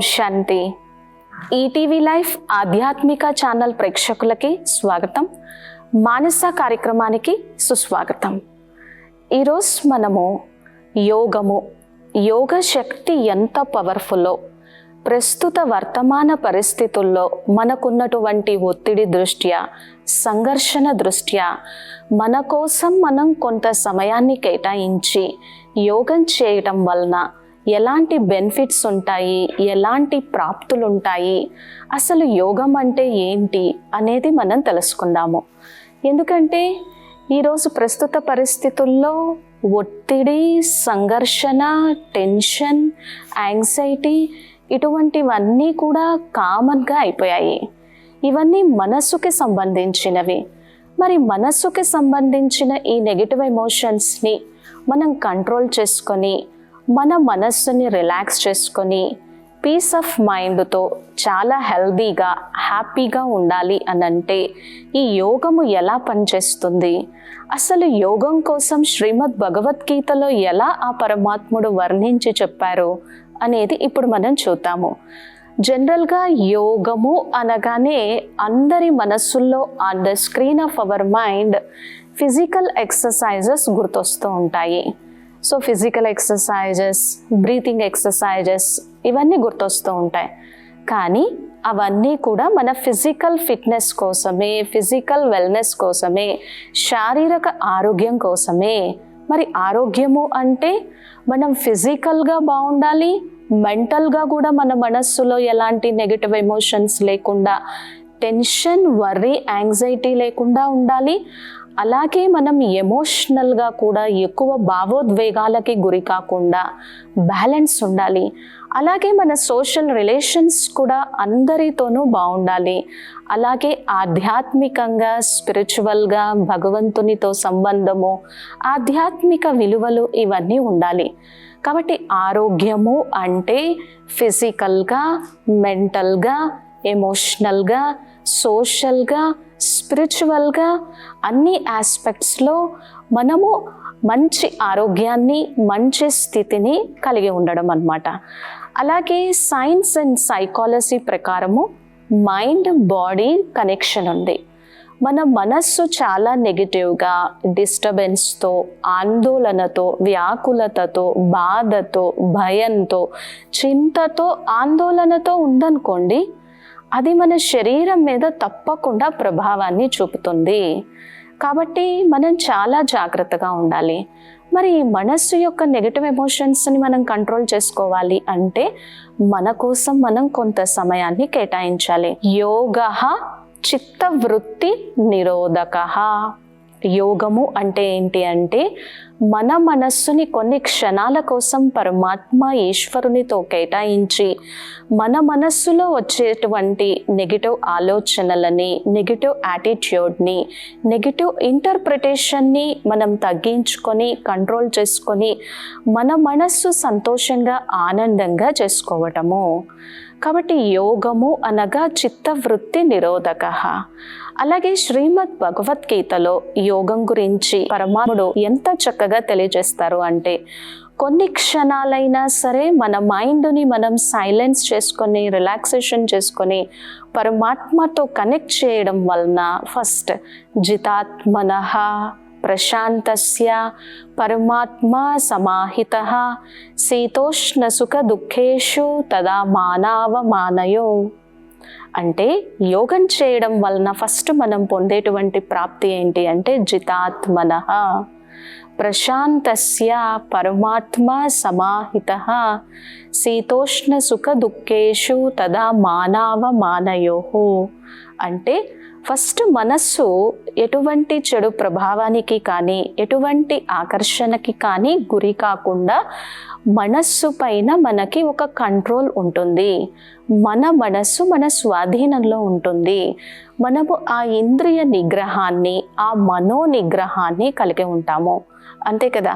శాంతి. ETV life ఆధ్యాత్మిక channel ప్రేక్షకులకి స్వాగతం. మానస కార్యక్రమానికి సుస్వాగతం. ఈరోజు మనము యోగ శక్తి ఎంత పవర్ఫుల్లో, ప్రస్తుత వర్తమాన పరిస్థితుల్లో మనకున్నటువంటి ఒత్తిడి దృష్ట్యా, సంఘర్షణ దృష్ట్యా మన కోసం మనం కొంత సమయాన్ని కేటాయించి యోగం చేయటం వలన ఎలాంటి బెనిఫిట్స్ ఉంటాయి, ఎలాంటి ప్రాప్తులు ఉంటాయి, అసలు యోగం అంటే ఏంటి అనేది మనం తెలుసుకుందాము. ఎందుకంటే ఈరోజు ప్రస్తుత పరిస్థితుల్లో ఒత్తిడి, సంఘర్షణ, టెన్షన్, యాంగ్జైటీ ఇటువంటివన్నీ కూడా కామన్గా అయిపోయాయి. ఇవన్నీ మనస్సుకి సంబంధించినవి. మరి మనస్సుకి సంబంధించిన ఈ నెగిటివ్ ఎమోషన్స్ని మనం కంట్రోల్ చేసుకొని, మన మనస్సుని రిలాక్స్ చేసుకొని, పీస్ ఆఫ్ మైండ్తో చాలా హెల్దీగా, హ్యాపీగా ఉండాలి అనంటే ఈ యోగము ఎలా పనిచేస్తుంది, అసలు యోగం కోసం శ్రీమద్ భగవద్గీతలో ఎలా ఆ పరమాత్ముడు వర్ణించి చెప్పారు అనేది ఇప్పుడు మనం చూద్దాము. జనరల్గా యోగము అనగానే అందరి మనస్సుల్లో on the screen of our mind physical exercises గుర్తొస్తూ ఉంటాయి. So physical exercises, breathing exercises ఇవన్నీ గుర్తొస్తూ ఉంటాయి. కానీ అవన్నీ కూడా మన ఫిజికల్ ఫిట్నెస్ కోసమే, ఫిజికల్ వెల్నెస్ కోసమే, శారీరక ఆరోగ్యం కోసమే. మరి ఆరోగ్యము అంటే మనం ఫిజికల్గా బాగుండాలి, మెంటల్గా కూడా మన మనస్సులో ఎలాంటి నెగిటివ్ ఎమోషన్స్ లేకుండా, టెన్షన్, వర్రీ, యాంగ్జైటీ లేకుండా ఉండాలి. అలాగే మనం ఎమోషనల్గా కూడా ఎక్కువ భావోద్వేగాలకి గురి కాకుండా బ్యాలెన్స్ ఉండాలి. అలాగే మన సోషల్ రిలేషన్స్ కూడా అందరితోనూ బాగుండాలి. అలాగే ఆధ్యాత్మికంగా, స్పిరిచువల్గా భగవంతునితో సంబంధము, ఆధ్యాత్మిక విలువలు ఇవన్నీ ఉండాలి. కాబట్టి ఆరోగ్యము అంటే ఫిజికల్గా, మెంటల్గా, ఎమోషనల్గా, సోషల్గా, స్పిరిచువల్గా అన్ని ఆస్పెక్ట్స్లో మనము మంచి ఆరోగ్యాన్ని, మంచి స్థితిని కలిగి ఉండడం అన్నమాట. అలాగే సైన్స్ అండ్ సైకాలజీ ప్రకారము మైండ్ బాడీ కనెక్షన్ ఉంది. మన మనస్సు చాలా నెగిటివ్గా, డిస్టర్బెన్స్తో, ఆందోళనతో, వ్యాకులతతో, బాధతో, భయంతో, చింతతో, ఆందోళనతో ఉందనుకోండి, అది మన శరీరం మీద తప్పకుండా ప్రభావాన్ని చూపుతుంది. కాబట్టి మనం చాలా జాగ్రత్తగా ఉండాలి. మరి మనస్సు యొక్క నెగిటివ్ ఎమోషన్స్ని మనం కంట్రోల్ చేసుకోవాలి అంటే మన కోసం మనం కొంత సమయాన్ని కేటాయించాలి. యోగః చిత్తవృత్తి నిరోధకః. యోగము అంటే ఏంటి అంటే మన మనస్సుని కొన్ని క్షణాల కోసం పరమాత్మ ఈశ్వరునితో కేటాయించి మన మనస్సులో వచ్చేటువంటి నెగిటివ్ ఆలోచనలని, నెగిటివ్ యాటిట్యూడ్ని, నెగిటివ్ ఇంటర్ప్రిటేషన్ని మనం తగ్గించుకొని, కంట్రోల్ చేసుకొని మన మనస్సు సంతోషంగా, ఆనందంగా చేసుకోవటము. కాబట్టి యోగము అనగా చిత్తవృత్తి నిరోధకః. అలాగే శ్రీమద్ భగవద్గీతలో యోగం గురించి పరమాత్ముడు ఎంత చక్కగా తెలియజేస్తారు అంటే, కొన్ని క్షణాలైనా సరే మన మైండ్ని మనం సైలెన్స్ చేసుకొని, రిలాక్సేషన్ చేసుకొని పరమాత్మతో కనెక్ట్ చేయడం వలన ఫస్ట్ జితాత్మనః ప్రశాంతస్య పరమాత్మా సమాహితః శీతోష్ణ సుఖ దుఃఖేషు తదా మానవమానయో. అంటే యోగం చేయడం వలన ఫస్ట్ మనం పొందేటువంటి ప్రాప్తి ఏంటి అంటే జితాత్మనః ప్రశాంతస్య పరమాత్మా సమాహితః శీతోష్ణ సుఖ దుఃఖేషు తదా మానవమానయో. అంటే ఫస్ట్ మనస్సు ఎటువంటి చెడు ప్రభావానికి కానీ, ఎటువంటి ఆకర్షణకి కానీ గురి కాకుండా మనస్సు పైన మనకి ఒక కంట్రోల్ ఉంటుంది. మన మనస్సు మన స్వాధీనంలో ఉంటుంది. మనము ఆ ఇంద్రియ నిగ్రహాన్ని, ఆ మనో నిగ్రహాన్ని కలిగి ఉంటాము. అంతే కదా.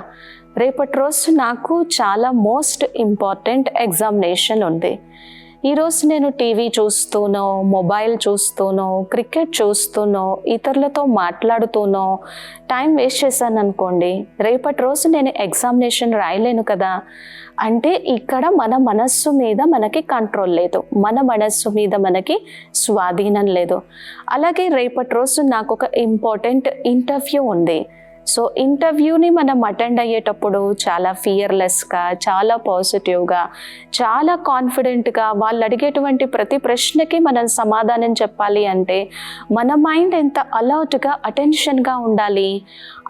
రేపటి రోజు నాకు చాలా మోస్ట్ ఇంపార్టెంట్ ఎగ్జామినేషన్ ఉంది. ఈరోజు నేను టీవీ చూస్తూనో, మొబైల్ చూస్తూనో, క్రికెట్ చూస్తూనో, ఇతరులతో మాట్లాడుతూనో టైం వేస్ట్ చేశాను అనుకోండి, రేపటి రోజు నేను ఎగ్జామినేషన్ రాయలేను కదా. అంటే ఇక్కడ మన మనస్సు మీద మనకి కంట్రోల్ లేదు, మన మనస్సు మీద మనకి స్వాధీనం లేదు. అలాగే రేపటి రోజు నాకు ఒక ఇంపార్టెంట్ ఇంటర్వ్యూ ఉంది. సో ఇంటర్వ్యూని మనం అటెండ్ అయ్యేటప్పుడు చాలా ఫియర్లెస్గా, చాలా పాజిటివ్గా, చాలా కాన్ఫిడెంట్గా వాళ్ళు అడిగేటువంటి ప్రతి ప్రశ్నకి మనం సమాధానం చెప్పాలి అంటే మన మైండ్ ఎంత అలర్ట్గా, అటెన్షన్గా ఉండాలి.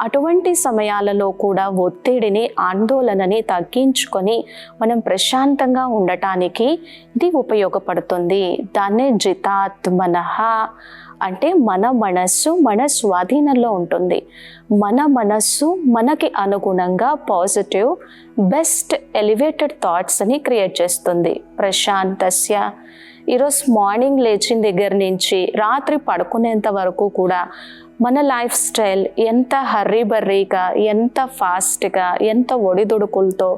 అటువంటి సమయాలలో కూడా ఒత్తిడిని, ఆందోళనని తగ్గించుకొని మనం ప్రశాంతంగా ఉండటానికి ఇది ఉపయోగపడుతుంది. దాన్నే జితాత్మనః అంటే మన మనస్సు మన స్వాధీనంలో ఉంటుంది. మన మనస్సు మనకి అనుగుణంగా పాజిటివ్, బెస్ట్, ఎలివేటెడ్ థాట్స్ని క్రియేట్ చేస్తుంది. ప్రశాంతస్య ఈరోజు మార్నింగ్ లేచిన దగ్గర నుంచి రాత్రి పడుకునేంత వరకు కూడా మన లైఫ్ స్టైల్ ఎంత హర్రీబర్రీగా, ఎంత ఫాస్ట్గా, ఎంత ఒడిదుడుకులతో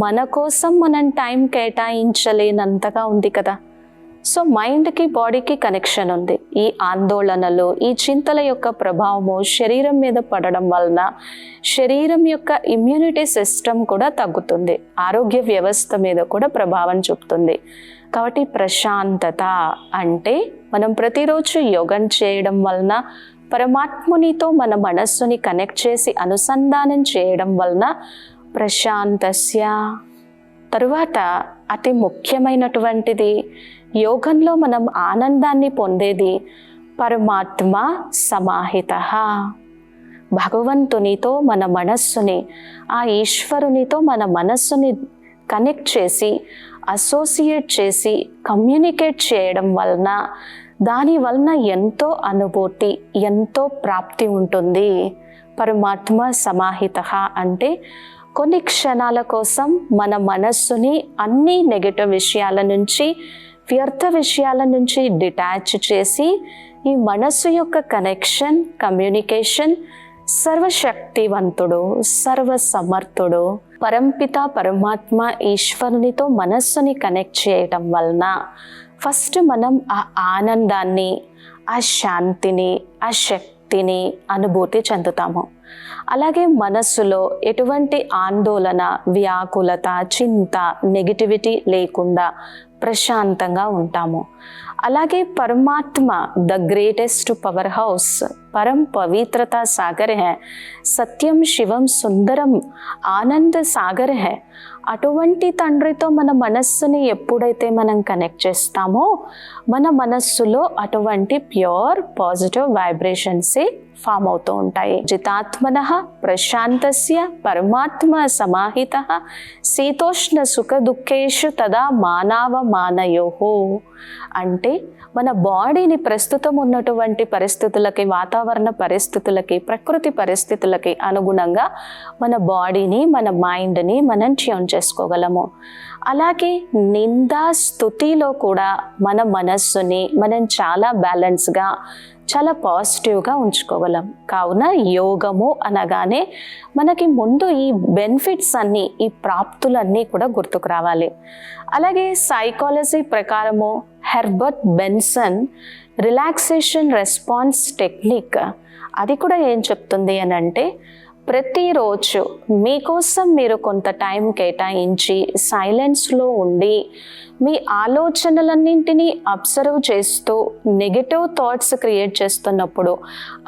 మన కోసం మనం టైం కేటాయించలేనంతగా ఉంది కదా. సో మైండ్కి, బాడీకి కనెక్షన్ ఉంది. ఈ ఆందోళనలు, ఈ చింతల యొక్క ప్రభావము శరీరం మీద పడడం వలన శరీరం యొక్క ఇమ్యూనిటీ సిస్టమ్ కూడా తగ్గుతుంది, ఆరోగ్య వ్యవస్థ మీద కూడా ప్రభావం చూపుతుంది. కాబట్టి ప్రశాంతత అంటే మనం ప్రతిరోజు యోగం చేయడం వలన, పరమాత్మునితో మన మనస్సుని కనెక్ట్ చేసి అనుసంధానం చేయడం వలన ప్రశాంతస్య. తరువాత అతి ముఖ్యమైనటువంటిది, యోగంలో మనం ఆనందాన్ని పొందేది పరమాత్మ సమాహితః. భగవంతునితో మన మనస్సుని, ఆ ఈశ్వరునితో మన మనస్సుని కనెక్ట్ చేసి, అసోసియేట్ చేసి, కమ్యూనికేట్ చేయడం వలన, దాని వలన ఎంతో అనుభూతి, ఎంతో ప్రాప్తి ఉంటుంది. పరమాత్మ సమాహితః అంటే కొన్ని క్షణాల కోసం మన మనస్సుని అన్ని నెగటివ్ విషయాల నుంచి, వ్యర్థ విషయాల నుంచి డిటాచ్ చేసి, ఈ మనస్సు యొక్క కనెక్షన్, కమ్యూనికేషన్ సర్వశక్తివంతుడు, సర్వసమర్థుడు పరంపిత పరమాత్మ ఈశ్వరునితో మనస్సుని కనెక్ట్ చేయటం వలన ఫస్ట్ మనం ఆ ఆనందాన్ని, ఆ శాంతిని, ఆ శక్తిని అనుభూతి చెందుతాము. అలాగే మనస్సులో ఎటువంటి ఆందోళన, వ్యాకులత, చింత, నెగిటివిటీ లేకుండా ప్రశాంతంగా ఉంటాము. అలాగే పరమాత్మ ద గ్రేటెస్ట్ పవర్ హౌస్, పరం పవిత్రత సాగర్ హై, సత్యం శివం సుందరం ఆనంద సాగర్ హై. అటువంటి తండ్రితో మన మనస్సుని ఎప్పుడైతే మనం కనెక్ట్ చేస్తామో మన మనస్సులో అటువంటి ప్యూర్ పాజిటివ్ వైబ్రేషన్సే ఫామ్ అవుతూ ఉంటాయి. జితాత్మనః ప్రశాంతస్య పరమాత్మ సమాహితః శీతోష్ణ సుఖ దుఃఖేషు తదా మానవ మానయోః. అంటే మన బాడీని ప్రస్తుతం ఉన్నటువంటి పరిస్థితులకి, వాతావరణ పరిస్థితులకి, ప్రకృతి పరిస్థితులకి అనుగుణంగా మన బాడీని, మన మైండ్ని మనం ట్యూన్ చేసుకోగలము. అలాగే నిందా స్తుతిలో కూడా మన మనస్సుని మనం చాలా బ్యాలెన్స్గా, చాలా పాజిటివ్గా ఉంచుకోగలం. కావున యోగము అనగానే మనకి ముందు ఈ బెనిఫిట్స్ అన్నీ, ఈ ప్రాప్తులన్నీ కూడా గుర్తుకు రావాలి. అలాగే సైకాలజీ ప్రకారము Herbert Benson relaxation response technique అది కూడా ఏం చెప్తుంది అని అంటే, ప్రతిరోజు మీకోసం మీరు కొంత టైం కేటాయించి సైలెన్స్లో ఉండి మీ ఆలోచనలన్నింటినీ అబ్జర్వ్ చేస్తూ నెగటివ్ థాట్స్ క్రియేట్ చేస్తున్నప్పుడు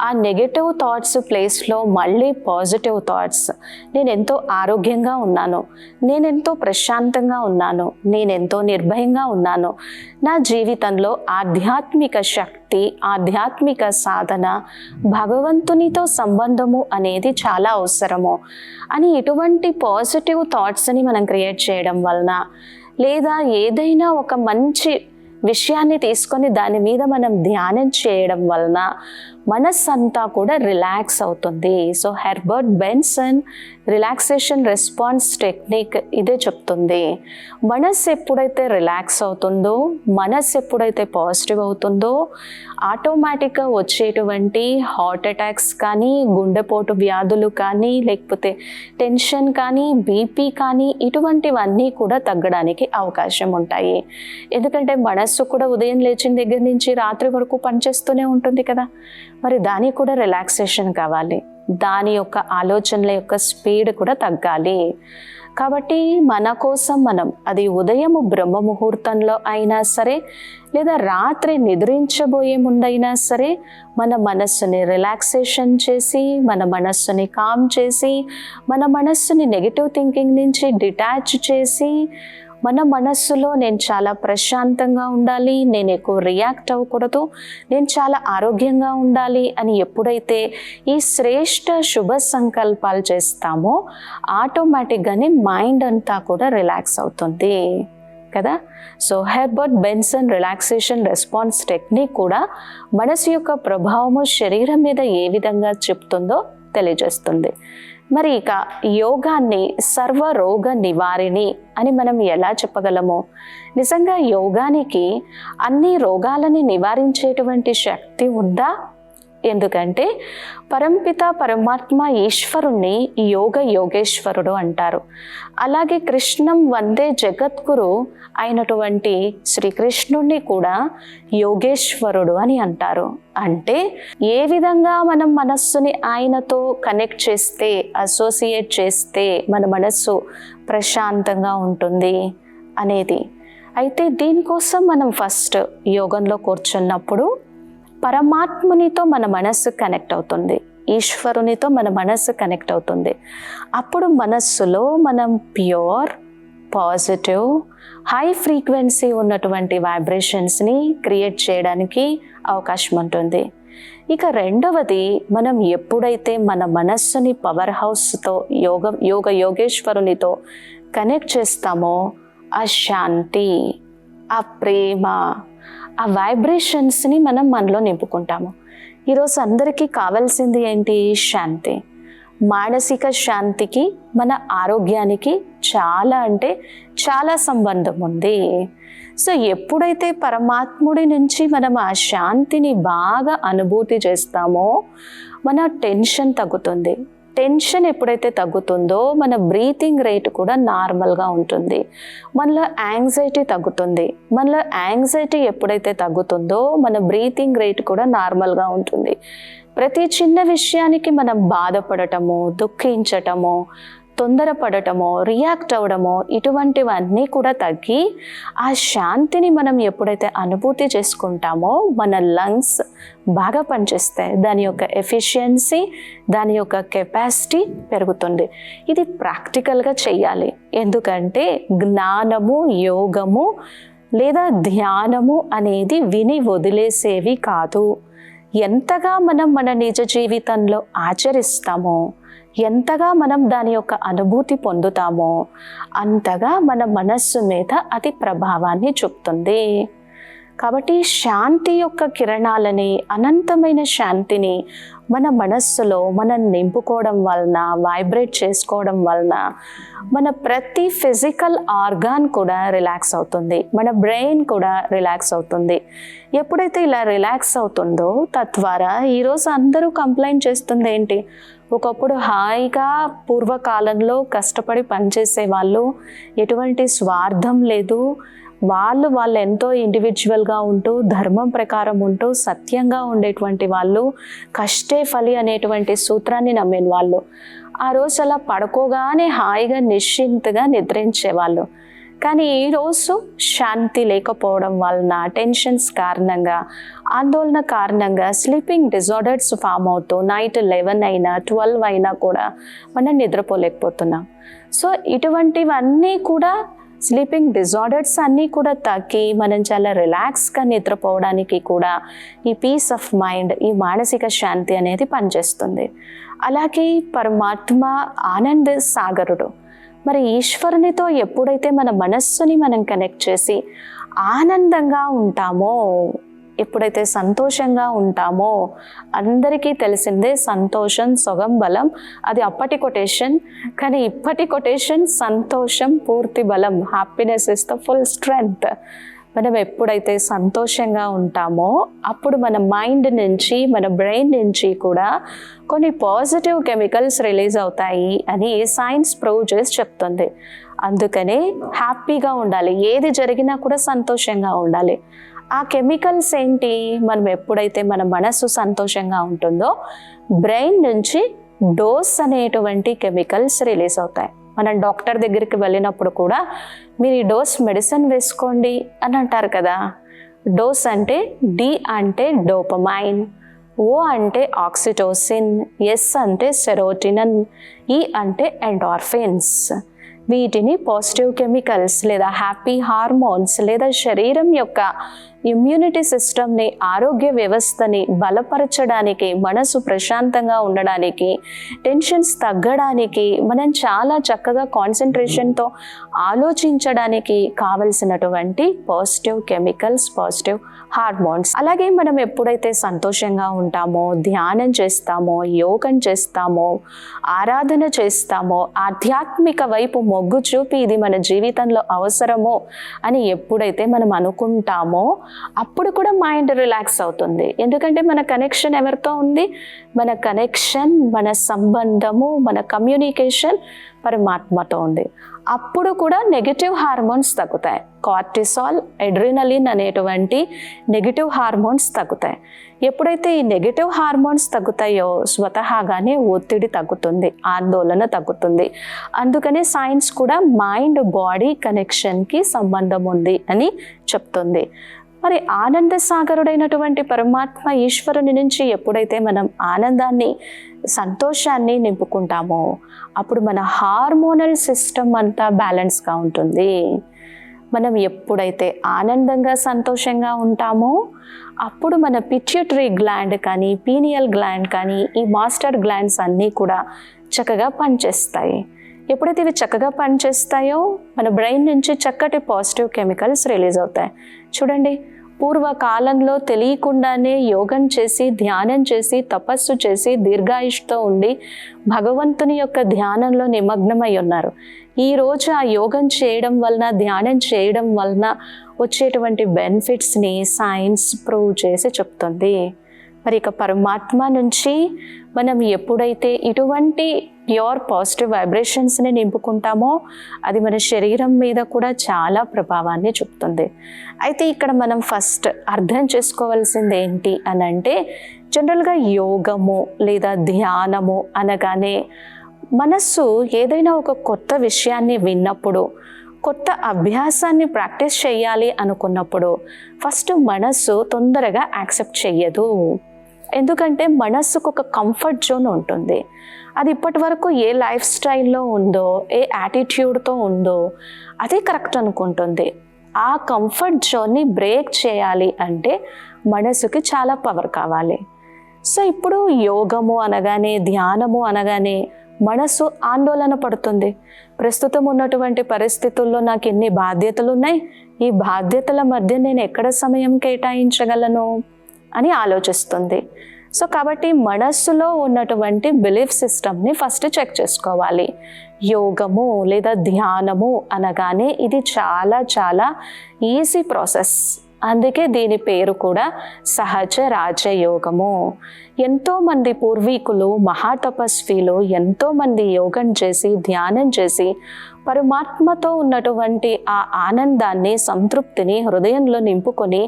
ఆ నెగటివ్ థాట్స్ ప్లేస్లో మళ్ళీ పాజిటివ్ థాట్స్, నేను ఎంతో ఆరోగ్యంగా ఉన్నాను, నేనెంతో ప్రశాంతంగా ఉన్నాను, నేనెంతో నిర్భయంగా ఉన్నాను, నా జీవితంలో ఆధ్యాత్మిక శక్తి, ఆధ్యాత్మిక సాధన, భగవంతునితో సంబంధము అనేది చాలా అవసరము అని ఇటువంటి పాజిటివ్ థాట్స్ని మనం క్రియేట్ చేయడం వలన, లేదా ఏదైనా ఒక మంచి విషయాన్ని తీసుకొని దాని మీద మనం ధ్యానం చేయడం వలన మనస్సు అంతా కూడా రిలాక్స్ అవుతుంది. So Herbert Benson relaxation response technique ఇదే చెప్తుంది. మనస్సు ఎప్పుడైతే రిలాక్స్ అవుతుందో, మనస్సు ఎప్పుడైతే పాజిటివ్ అవుతుందో, ఆటోమేటిక్గా వచ్చేటువంటి హార్ట్ అటాక్స్ కానీ, గుండెపోటు వ్యాధులు కానీ, లేకపోతే టెన్షన్ కానీ, బీపీ కానీ ఇటువంటివన్నీ కూడా తగ్గడానికి అవకాశం ఉంటాయి. ఎందుకంటే మనస్సు కూడా ఉదయం లేచిన దగ్గర నుంచి రాత్రి వరకు పనిచేస్తూనే ఉంటుంది కదా, మరి దానికి కూడా రిలాక్సేషన్ కావాలి. దాని యొక్క ఆలోచనల యొక్క స్పీడ్ కూడా తగ్గాలి. కాబట్టి మన కోసం మనం, అది ఉదయం బ్రహ్మ ముహూర్తంలో అయినా సరే, లేదా రాత్రి నిద్రించబోయే ముందైనా సరే, మన మనస్సుని రిలాక్సేషన్ చేసి, మన మనస్సుని కామ్ చేసి, మన మనస్సుని నెగిటివ్ థింకింగ్ నుంచి డిటాచ్ చేసి, మన మనస్సులో నేను చాలా ప్రశాంతంగా ఉండాలి, నేను ఎక్కువ రియాక్ట్ అవ్వకూడదు, నేను చాలా ఆరోగ్యంగా ఉండాలి అని ఎప్పుడైతే ఈ శ్రేష్ఠ శుభ సంకల్పాలు చేస్తామో ఆటోమేటిక్గానే మైండ్ అంతా కూడా రిలాక్స్ అవుతుంది కదా. So Herbert Benson relaxation response technique కూడా మనసు యొక్క ప్రభావము శరీరం మీద ఏ విధంగా చెప్తుందో తెలియజేస్తుంది. మరి ఇక యోగాన్ని సర్వరోగ నివారిణి అని మనం ఎలా చెప్పగలము? నిజంగా యోగానికి అన్ని రోగాలని నివారించేటువంటి శక్తి ఉందా? ఎందుకంటే పరంపిత పరమాత్మ ఈశ్వరుణ్ణి యోగేశ్వరుడు అంటారు. అలాగే కృష్ణం వందే జగద్గురు అయినటువంటి శ్రీకృష్ణుణ్ణి కూడా యోగేశ్వరుడు అని అంటారు. అంటే ఏ విధంగా మనం మనస్సుని ఆయనతో కనెక్ట్ చేస్తే, అసోసియేట్ చేస్తే మన మనస్సు ప్రశాంతంగా ఉంటుంది అనేది. అయితే దీనికోసం మనం ఫస్ట్ యోగంలో కూర్చున్నప్పుడు పరమాత్మునితో మన మనస్సు కనెక్ట్ అవుతుంది, ఈశ్వరునితో మన మనస్సు కనెక్ట్ అవుతుంది. అప్పుడు మనస్సులో మనం ప్యూర్, పాజిటివ్, హై ఫ్రీక్వెన్సీ ఉన్నటువంటి వైబ్రేషన్స్ని క్రియేట్ చేయడానికి అవకాశం ఉంటుంది. ఇక రెండవది, మనం ఎప్పుడైతే మన మనస్సుని పవర్ హౌస్తో యోగేశ్వరునితో కనెక్ట్ చేస్తామో ఆ శాంతి, ఆ ప్రేమ, ఆ వైబ్రేషన్స్ని మనం మనలో నింపుకుంటాము. ఈరోజు అందరికీ కావాల్సింది ఏంటి? శాంతి. మానసిక శాంతికి మన ఆరోగ్యానికి చాలా అంటే చాలా సంబంధం ఉంది. సో ఎప్పుడైతే పరమాత్ముడి నుంచి మనం ఆ శాంతిని బాగా అనుభూతి చేస్తామో మన టెన్షన్ తగ్గుతుంది. టెన్షన్ ఎప్పుడైతే తగ్గుతుందో మన బ్రీతింగ్ రేట్ కూడా నార్మల్గా ఉంటుంది. మనలో యాంగ్జైటీ తగ్గుతుంది. మనలో యాంగ్జైటీ ఎప్పుడైతే తగ్గుతుందో మన బ్రీతింగ్ రేట్ కూడా నార్మల్గా ఉంటుంది. ప్రతి చిన్న విషయానికి మనం బాధపడటము, దుఃఖించటము, తొందరపడటమో, రియాక్ట్ అవ్వడమో ఇటువంటివన్నీ కూడా తగ్గి ఆ శాంతిని మనం ఎప్పుడైతే అనుభూతి చేసుకుంటామో మన లంగ్స్ బాగా పనిచేస్తాయి. దాని యొక్క ఎఫిషియన్సీ, దాని యొక్క కెపాసిటీ పెరుగుతుంది. ఇది ప్రాక్టికల్గా చెయ్యాలి. ఎందుకంటే జ్ఞానము, యోగము లేదా ధ్యానము అనేది విని వదిలేసేవి కాదు. ఎంతగా మనం మన నిజ జీవితంలో ఆచరిస్తామో, ఎంతగా మనం దాని యొక్క అనుభూతి పొందుతామో అంతగా మన మనస్సు మీద అది ప్రభావాన్ని చూపుతుంది. కాబట్టి శాంతి యొక్క కిరణాలని, అనంతమైన శాంతిని మన మనస్సులో మనం నింపుకోవడం వలన, వైబ్రేట్ చేసుకోవడం వలన మన ప్రతి ఫిజికల్ ఆర్గాన్ కూడా రిలాక్స్ అవుతుంది, మన బ్రెయిన్ కూడా రిలాక్స్ అవుతుంది. ఎప్పుడైతే ఇలా రిలాక్స్ అవుతుందో తద్వారా ఈరోజు అందరూ కంప్లైంట్ చేస్తుంది ఏంటి? ఒకప్పుడు హాయిగా పూర్వకాలంలో కష్టపడి పనిచేసే వాళ్ళు, ఎటువంటి స్వార్థం లేదు, వాళ్ళు ఎంతో ఇండివిజువల్గా ఉంటూ ధర్మం ప్రకారం ఉంటూ సత్యంగా ఉండేటువంటి వాళ్ళు, కష్టే ఫలి అనేటువంటి సూత్రాన్ని నమ్మిన వాళ్ళు. ఆ రోజు అలా పడుకోగానే హాయిగా నిశ్చింతగా నిద్రించేవాళ్ళు. కానీ ఈరోజు శాంతి లేకపోవడం వలన, టెన్షన్స్ కారణంగా, ఆందోళన కారణంగా స్లీపింగ్ డిజార్డర్స్ ఫామ్ అవుతూ నైట్ 11 అయినా 12 అయినా కూడా మనం నిద్రపోలేకపోతున్నాం. సో ఇటువంటివన్నీ కూడా స్లీపింగ్ డిజార్డర్స్ అన్నీ కూడా తగ్గి మనం చాలా రిలాక్స్గా నిద్రపోవడానికి కూడా ఈ పీస్ ఆఫ్ మైండ్, ఈ మానసిక శాంతి అనేది పనిచేస్తుంది. అలాగే పరమాత్మ ఆనంద సాగరుడు. మరి ఈశ్వరునితో ఎప్పుడైతే మన మనస్సుని మనం కనెక్ట్ చేసి ఆనందంగా ఉంటామో, ఎప్పుడైతే సంతోషంగా ఉంటామో, అందరికీ తెలిసిందే సంతోషం సొగం బలం, అది అప్పటి కొటేషన్. కానీ ఇప్పటి కొటేషన్ సంతోషం పూర్తి బలం, happiness is the full strength. మనం ఎప్పుడైతే సంతోషంగా ఉంటామో అప్పుడు మన మైండ్ నుంచి, మన బ్రెయిన్ నుంచి కూడా కొన్ని పాజిటివ్ కెమికల్స్ రిలీజ్ అవుతాయి అని సైన్స్ ప్రూవ్ చేసి చెప్తుంది. అందుకనే హ్యాపీగా ఉండాలి, ఏది జరిగినా కూడా సంతోషంగా ఉండాలి. ఆ కెమికల్స్ ఏంటి? మనం ఎప్పుడైతే మన మనసు సంతోషంగా ఉంటుందో బ్రెయిన్ నుంచి డోస్ అనేటువంటి కెమికల్స్ రిలీజ్ అవుతాయి. మనం డాక్టర్ దగ్గరికి వెళ్ళినప్పుడు కూడా మీరు ఈ డోస్ మెడిసిన్ వేసుకోండి అని అంటారు కదా. డోస్ అంటే డి అంటే డోపమైన్, ఓ అంటే ఆక్సిటోసిన్, ఎస్ అంటే సెరోటినిన్, ఈ అంటే ఎండార్ఫిన్స్. వీటిని పాజిటివ్ కెమికల్స్ లేదా హ్యాపీ హార్మోన్స్ లేదా శరీరం యొక్క ఇమ్యూనిటీ సిస్టమ్ని, ఆరోగ్య వ్యవస్థని బలపరచడానికి, మనసు ప్రశాంతంగా ఉండడానికి, టెన్షన్స్ తగ్గడానికి, మనం చాలా చక్కగా కాన్సన్ట్రేషన్తో ఆలోచించడానికి కావలసినటువంటి పాజిటివ్ కెమికల్స్, పాజిటివ్ హార్మోన్స్. అలాగే మనం ఎప్పుడైతే సంతోషంగా ఉంటామో, ధ్యానం చేస్తామో, యోగం చేస్తామో, ఆరాధన చేస్తామో, ఆధ్యాత్మిక వైపు మొగ్గు చూపి ఇది మన జీవితంలో అవసరమో అని ఎప్పుడైతే మనం అనుకుంటామో అప్పుడు కూడా మైండ్ రిలాక్స్ అవుతుంది. ఎందుకంటే మన కనెక్షన్ ఎవరితో ఉంది? మన కనెక్షన్, మన సంబంధము, మన కమ్యూనికేషన్ పరమాత్మతో ఉంది. అప్పుడు కూడా నెగిటివ్ హార్మోన్స్ తగ్గుతాయి. కార్టిసాల్, అడ్రినలిన్ అనేటువంటి నెగిటివ్ హార్మోన్స్ తగ్గుతాయి. ఎప్పుడైతే ఈ నెగిటివ్ హార్మోన్స్ తగ్గుతాయో స్వతహాగానే ఒత్తిడి తగ్గుతుంది, ఆందోళన తగ్గుతుంది. అందుకనే సైన్స్ కూడా మైండ్ బాడీ కనెక్షన్కి సంబంధం ఉంది అని చెప్తుంది. మరి ఆనంద సాగరుడైనటువంటి పరమాత్మ ఈశ్వరుని నుంచి ఎప్పుడైతే మనం ఆనందాన్ని, సంతోషాన్ని నింపుకుంటామో అప్పుడు మన హార్మోనల్ సిస్టమ్ అంతా బ్యాలెన్స్గా ఉంటుంది. మనం ఎప్పుడైతే ఆనందంగా, సంతోషంగా ఉంటామో అప్పుడు మన పిట్యూటరీ గ్లాండ్ కానీ, పీనియల్ గ్లాండ్ కానీ, ఈ మాస్టర్ గ్లాండ్స్ అన్నీ కూడా చక్కగా పనిచేస్తాయి. ఎప్పుడైతే ఇవి చక్కగా పనిచేస్తాయో మన బ్రెయిన్ నుంచి చక్కటి పాజిటివ్ కెమికల్స్ రిలీజ్ అవుతాయి. చూడండి, పూర్వకాలంలో తెలియకుండానే యోగం చేసి, ధ్యానం చేసి, తపస్సు చేసి, దీర్ఘాయుష్తో ఉండి భగవంతుని యొక్క ధ్యానంలో నిమగ్నమై ఉన్నారు. ఈరోజు ఆ యోగం చేయడం వలన, ధ్యానం చేయడం వలన వచ్చేటువంటి బెనిఫిట్స్ని సైన్స్ ప్రూవ్ చేసి చెప్తుంది. మరి ఇక పరమాత్మ నుంచి మనం ఎప్పుడైతే ఇటువంటి ప్యూర్ పాజిటివ్ వైబ్రేషన్స్ని నింపుకుంటామో అది మన శరీరం మీద కూడా చాలా ప్రభావాన్ని చూపుతుంది. అయితే ఇక్కడ మనం ఫస్ట్ అర్థం చేసుకోవాల్సింది ఏంటి అని అంటే, జనరల్గా యోగము లేదా ధ్యానము అనగానే మనస్సు ఏదైనా ఒక కొత్త విషయాన్ని విన్నప్పుడు, కొత్త అభ్యాసాన్ని ప్రాక్టీస్ చేయాలి అనుకున్నప్పుడు ఫస్ట్ మనస్సు తొందరగా యాక్సెప్ట్ చెయ్యదు. ఎందుకంటే మనస్సుకు ఒక కంఫర్ట్ జోన్ ఉంటుంది. అది ఇప్పటి వరకు ఏ లైఫ్ స్టైల్లో ఉందో, ఏ యాటిట్యూడ్తో ఉందో అదే కరెక్ట్ అనుకుంటుంది. ఆ కంఫర్ట్ జోన్ని బ్రేక్ చేయాలి అంటే మనసుకి చాలా పవర్ కావాలి. సో ఇప్పుడు యోగము అనగానే, ధ్యానము అనగానే మనసు ఆందోళన పడుతుంది. ప్రస్తుతం ఉన్నటువంటి పరిస్థితుల్లో నాకు ఎన్ని బాధ్యతలు ఉన్నాయి, ఈ బాధ్యతల మధ్య నేను ఎక్కడ సమయం కేటాయించగలను అని ఆలోచిస్తుంది. సో కాబట్టి మనస్సులో ఉన్నటువంటి బిలీఫ్ సిస్టమ్ని ఫస్ట్ చెక్ చేసుకోవాలి. యోగము లేదా ధ్యానము అనగానే ఇది చాలా చాలా ఈజీ ప్రాసెస్. అందుకే దీని పేరు కూడా సహజ రాజయోగము. ఎంతోమంది పూర్వీకులు, మహాతపస్వీలు ఎంతోమంది యోగం చేసి, ధ్యానం చేసి పరమాత్మతో ఉన్నటువంటి ఆ ఆనందాన్ని, సంతృప్తిని హృదయంలో నింపుకొని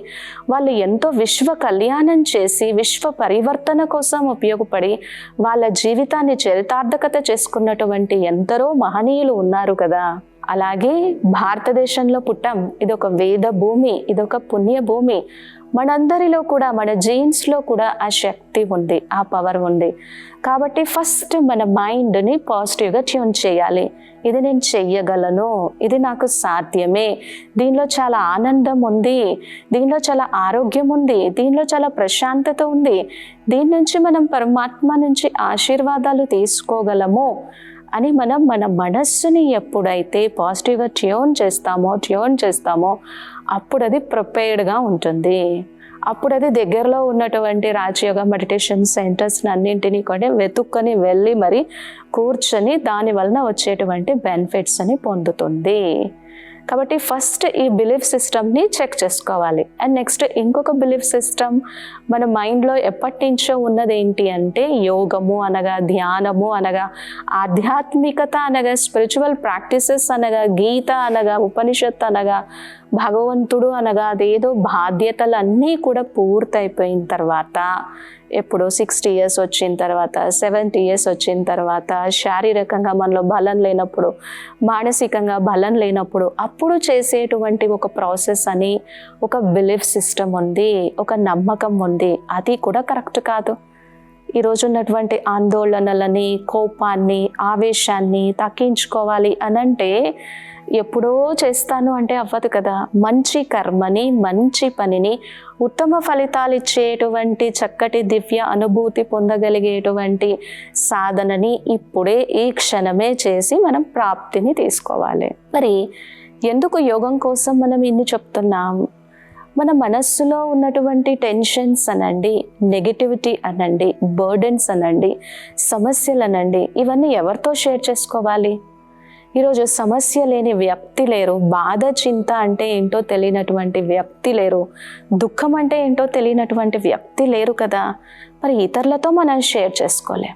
వాళ్ళు ఎంతో విశ్వ కళ్యాణం చేసి, విశ్వ పరివర్తన కోసం ఉపయోగపడి వాళ్ళ జీవితాన్ని చరితార్థకత చేసుకున్నటువంటి ఎందరో మహనీయులు ఉన్నారు కదా. అలాగే భారతదేశంలో పుట్టాం, ఇదొక వేద భూమి, ఇదొక పుణ్య భూమి. మనందరిలో కూడా, మన జీన్స్లో కూడా ఆ శక్తి ఉంది, ఆ పవర్ ఉంది. కాబట్టి ఫస్ట్ మన మైండ్ని పాజిటివ్గా ట్యూన్ చేయాలి. ఇది నేను చెయ్యగలను, ఇది నాకు సాధ్యమే, దీనిలో చాలా ఆనందం ఉంది, దీనిలో చాలా ఆరోగ్యం ఉంది, దీనిలో చాలా ప్రశాంతత ఉంది, దీని నుంచి మనం పరమాత్మ నుంచి ఆశీర్వాదాలు తీసుకోగలము అని మనం మన మనస్సుని ఎప్పుడైతే పాజిటివ్గా ట్యూన్ చేస్తామో అప్పుడు అది ప్రిపేర్డ్గా ఉంటుంది. అప్పుడు అది దగ్గరలో ఉన్నటువంటి రాజయోగ మెడిటేషన్ సెంటర్స్ అన్నింటినీ కూడా వెతుక్కొని వెళ్ళి మరి కూర్చొని దాని వలన వచ్చేటువంటి బెనిఫిట్స్ అని పొందుతుంది. కాబట్టి ఫస్ట్ ఈ బిలీఫ్ సిస్టమ్ని చెక్ చేసుకోవాలి. అండ్ నెక్స్ట్ ఇంకొక బిలీఫ్ సిస్టమ్ మన మైండ్లో ఎప్పటి నుంచో ఉన్నది ఏంటి అంటే యోగము అనగా, ధ్యానము అనగా, ఆధ్యాత్మికత అనగా, స్పిరిచువల్ ప్రాక్టీసెస్ అనగా, గీత అనగా, ఉపనిషత్తు అనగా, భగవంతుడు అనగా, అదేదో బాధ్యతలన్నీ కూడా పూర్తయిపోయిన తర్వాత, ఎప్పుడో 60 years వచ్చిన తర్వాత, 70 years వచ్చిన తర్వాత, శారీరకంగా మనలో బలం లేనప్పుడు, మానసికంగా బలం లేనప్పుడు, అప్పుడు చేసేటువంటి ఒక ప్రాసెస్ అని ఒక బిలీఫ్ సిస్టమ్ ఉంది, ఒక నమ్మకం ఉంది. అది కూడా కరెక్ట్ కాదు. ఈరోజు ఉన్నటువంటి ఆందోళనలని, కోపాన్ని, ఆవేశాన్ని తగ్గించుకోవాలి అనంటే ఎప్పుడో చేస్తాను అంటే అవ్వదు కదా. మంచి కర్మని, మంచి పనిని, ఉత్తమ ఫలితాలు ఇచ్చేటువంటి చక్కటి దివ్య అనుభూతి పొందగలిగేటువంటి సాధనని ఇప్పుడే ఈ క్షణమే చేసి మనం ప్రాప్తిని తీసుకోవాలి. మరి ఎందుకు యోగం కోసం మనం ఇన్ని చెప్తున్నాం? మన మనస్సులో ఉన్నటువంటి టెన్షన్స్ అనండి, నెగిటివిటీ అనండి, బర్డెన్స్ అనండి, సమస్యలు అనండి, ఇవన్నీ ఎవరితో షేర్ చేసుకోవాలి? ఈరోజు సమస్య లేని వ్యక్తి లేరు, బాధ చింత అంటే ఏంటో తెలియనటువంటి వ్యక్తి లేరు, దుఃఖం అంటే ఏంటో తెలియనటువంటి వ్యక్తి లేరు కదా. మరి ఇతరులతో మనం షేర్ చేసుకోలేం.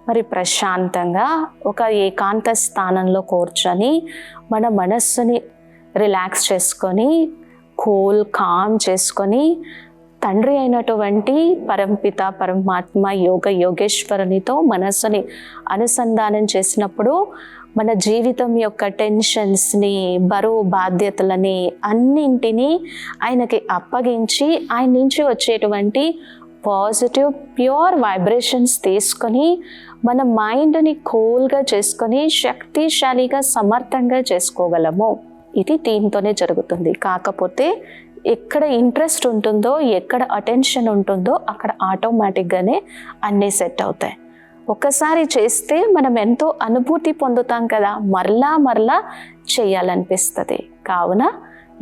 మరి ప్రశాంతంగా ఒక ఏకాంత స్థానంలో కూర్చొని మన మనస్సుని రిలాక్స్ చేసుకొని, కామ్ చేసుకొని, తండ్రి అయినటువంటి పరంపిత పరమాత్మ యోగేశ్వరునితో మనస్సుని అనుసంధానం చేసినప్పుడు మన జీవితం యొక్క టెన్షన్స్ని, బరువు బాధ్యతలని అన్నింటినీ ఆయనకి అప్పగించి ఆయన నుంచి వచ్చేటువంటి పాజిటివ్ ప్యూర్ వైబ్రేషన్స్ తీసుకొని మన మైండ్ని కూల్గా చేసుకొని శక్తిశాలిగా సమర్థంగా చేసుకోగలము. ఇది దీంతోనే జరుగుతుంది. కాకపోతే ఎక్కడ ఇంట్రెస్ట్ ఉంటుందో, ఎక్కడ అటెన్షన్ ఉంటుందో అక్కడ ఆటోమేటిక్గానే అన్నీ సెట్ అవుతాయి. ఒక్కసారి చేస్తే మనం ఎంతో అనుభూతి పొందుతాం కదా, మరలా చేయాలనిపిస్తుంది. కావున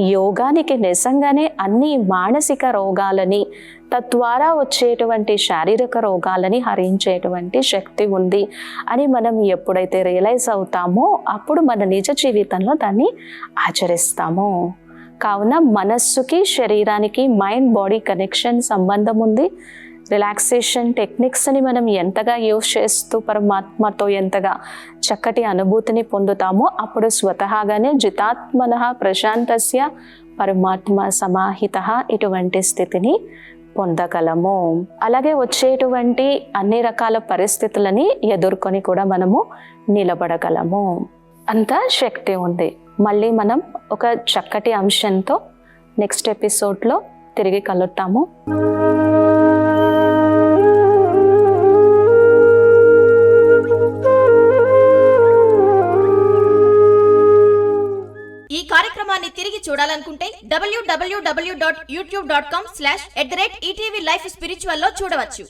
యోగానికి నిజంగానే అన్ని మానసిక రోగాలని, తద్వారా వచ్చేటువంటి శారీరక రోగాలని హరించేటువంటి శక్తి ఉంది అని మనం ఎప్పుడైతే రియలైజ్ అవుతామో అప్పుడు మన నిజ జీవితంలో దాన్ని ఆచరిస్తాము. కావున మనస్సుకి, శరీరానికి, మైండ్ బాడీ కనెక్షన్ సంబంధం ఉంది. రిలాక్సేషన్ టెక్నిక్స్ని మనం ఎంతగా యూజ్ చేస్తూ పరమాత్మతో ఎంతగా చక్కటి అనుభూతిని పొందుతామో అప్పుడు స్వతహాగానే జితాత్మనః ప్రశాంతస్య పరమాత్మ సమాహితః ఇటువంటి స్థితిని పొందగలము. అలాగే వచ్చేటువంటి అన్ని రకాల పరిస్థితులని ఎదుర్కొని కూడా మనము నిలబడగలము. అంత శక్తి ఉంది. మళ్ళీ మనం ఒక చక్కటి అంశంతో నెక్స్ట్ ఎపిసోడ్లో తిరిగి కలుద్దాము. ఈ కార్యక్రమాన్ని తిరిగి చూడాలనుకుంటే www.youtube.com/ETV Life Spiritual లో చూడవచ్చు.